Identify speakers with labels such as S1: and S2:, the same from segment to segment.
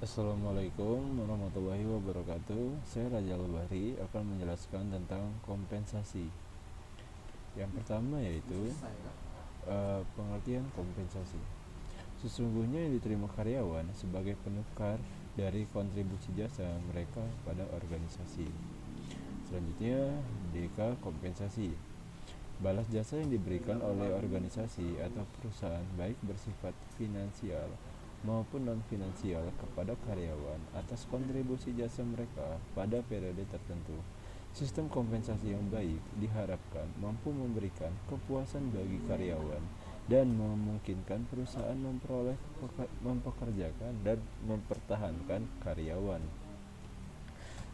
S1: Assalamualaikum warahmatullahi wabarakatuh. Saya Raja Bahri akan menjelaskan tentang kompensasi. Yang pertama yaitu pengertian kompensasi. Sesungguhnya yang diterima karyawan sebagai penukar dari kontribusi jasa mereka pada organisasi. Selanjutnya, kompensasi. Balas jasa yang diberikan oleh organisasi atau perusahaan baik bersifat finansial maupun non-finansial kepada karyawan atas kontribusi jasa mereka pada periode tertentu. Sistem kompensasi yang baik diharapkan mampu memberikan kepuasan bagi karyawan dan memungkinkan perusahaan mempekerjakan dan mempertahankan karyawan.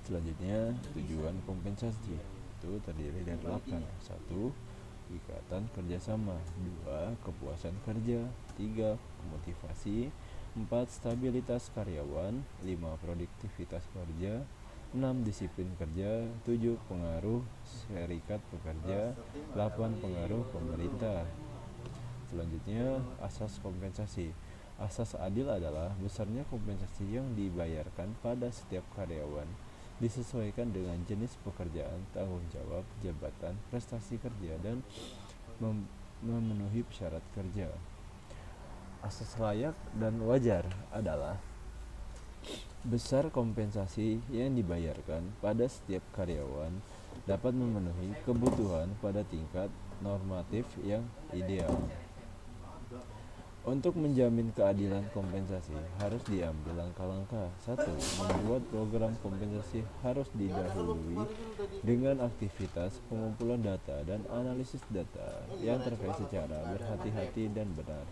S1: Selanjutnya, tujuan kompensasi itu terdiri dari 8. 1. Ikatan kerjasama. 2. Kepuasan kerja. 3. Motivasi. 4. Stabilitas karyawan. 5. Produktivitas kerja. 6. Disiplin kerja. 7. Pengaruh serikat pekerja. 8. Pengaruh pemerintah. Selanjutnya, asas kompensasi. Asas adil adalah besarnya kompensasi yang dibayarkan pada setiap karyawan disesuaikan dengan jenis pekerjaan, tanggung jawab, jabatan, prestasi kerja, dan memenuhi syarat kerja. Asas layak dan wajar adalah besar kompensasi yang dibayarkan pada setiap karyawan dapat memenuhi kebutuhan pada tingkat normatif yang ideal. Untuk menjamin keadilan kompensasi, harus diambil langkah-langkah. 1. Membuat program kompensasi harus didahului dengan aktivitas pengumpulan data dan analisis data yang terkait secara berhati-hati dan benar.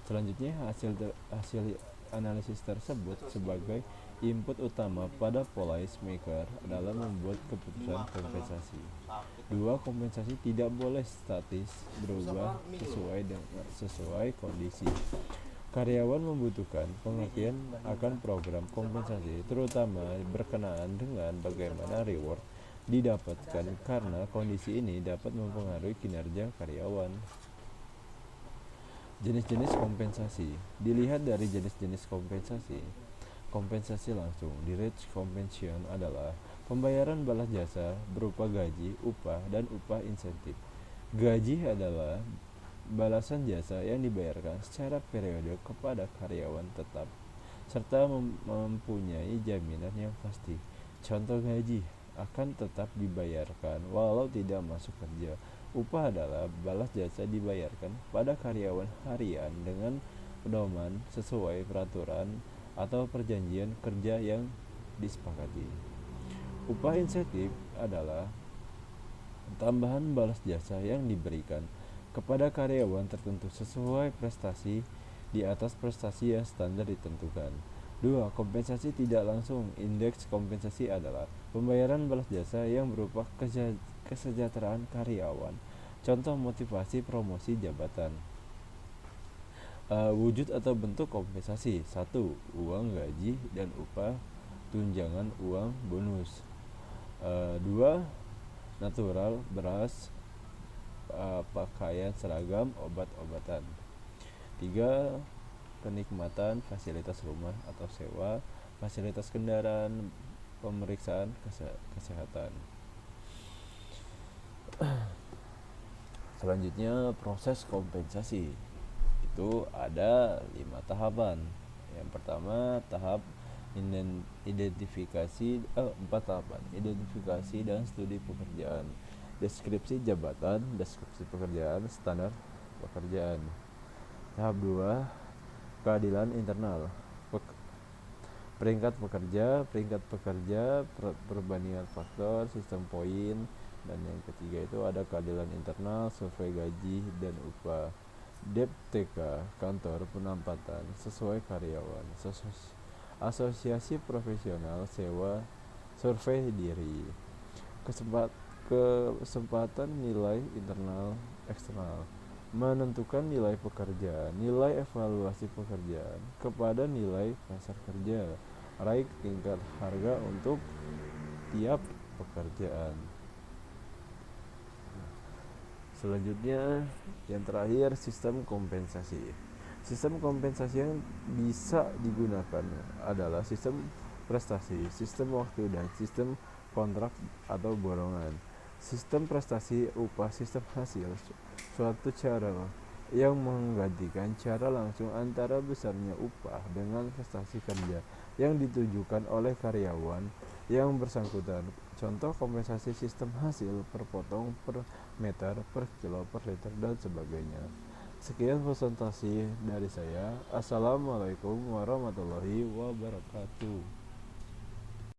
S1: Selanjutnya, hasil analisis tersebut sebagai input utama pada policy maker dalam membuat keputusan kompensasi. 2. Kompensasi tidak boleh statis, berubah sesuai kondisi. Karyawan membutuhkan pengertian akan program kompensasi, terutama berkenaan dengan bagaimana reward didapatkan karena kondisi ini dapat mempengaruhi kinerja karyawan. Jenis-jenis kompensasi. Dilihat dari jenis-jenis kompensasi. Kompensasi langsung, direct compensation adalah pembayaran balas jasa berupa gaji, upah, dan upah insentif. Gaji adalah balasan jasa yang dibayarkan secara periode kepada karyawan tetap serta mempunyai jaminan yang pasti. Contoh gaji akan tetap dibayarkan walau tidak masuk kerja. Upah adalah balas jasa dibayarkan pada karyawan harian dengan pedoman sesuai peraturan atau perjanjian kerja yang disepakati. Upah insentif adalah tambahan balas jasa yang diberikan kepada karyawan tertentu sesuai prestasi di atas prestasi yang standar ditentukan. 2. Kompensasi tidak langsung. Indeks kompensasi adalah pembayaran balas jasa yang berupa kesejahteraan karyawan. Contoh motivasi promosi jabatan. Wujud atau bentuk kompensasi. 1. Uang gaji dan upah, tunjangan uang, bonus. 2. Natural, beras, pakaian seragam, obat-obatan. 3. Kenikmatan, fasilitas rumah atau sewa, fasilitas kendaraan, pemeriksaan kesehatan. Selanjutnya, proses kompensasi. Itu ada 5 tahapan. Yang pertama, tahap identifikasi 4 tahapan. Identifikasi dan studi pekerjaan, deskripsi jabatan, deskripsi pekerjaan, standar pekerjaan. Tahap 2, keadilan internal, peringkat pekerja, perbandingan faktor, sistem poin. Dan yang ketiga itu ada keadilan internal, survei gaji dan upah. DPTK, kantor penempatan sesuai karyawan, asosiasi profesional sewa, survei diri, kesempatan nilai internal eksternal, menentukan nilai pekerjaan, nilai evaluasi pekerjaan kepada nilai pasar kerja, raih tingkat harga untuk tiap pekerjaan. Selanjutnya, yang terakhir, sistem kompensasi. Sistem kompensasi yang bisa digunakan adalah sistem prestasi, sistem waktu, dan sistem kontrak atau borongan. Sistem prestasi upah sistem hasil, suatu cara yang menggantikan cara langsung antara besarnya upah dengan prestasi kerja yang ditujukan oleh karyawan yang bersangkutan. Contoh kompensasi sistem hasil per potong, per meter, per kilo, per liter, dan sebagainya. Sekian presentasi dari saya. Assalamualaikum warahmatullahi wabarakatuh.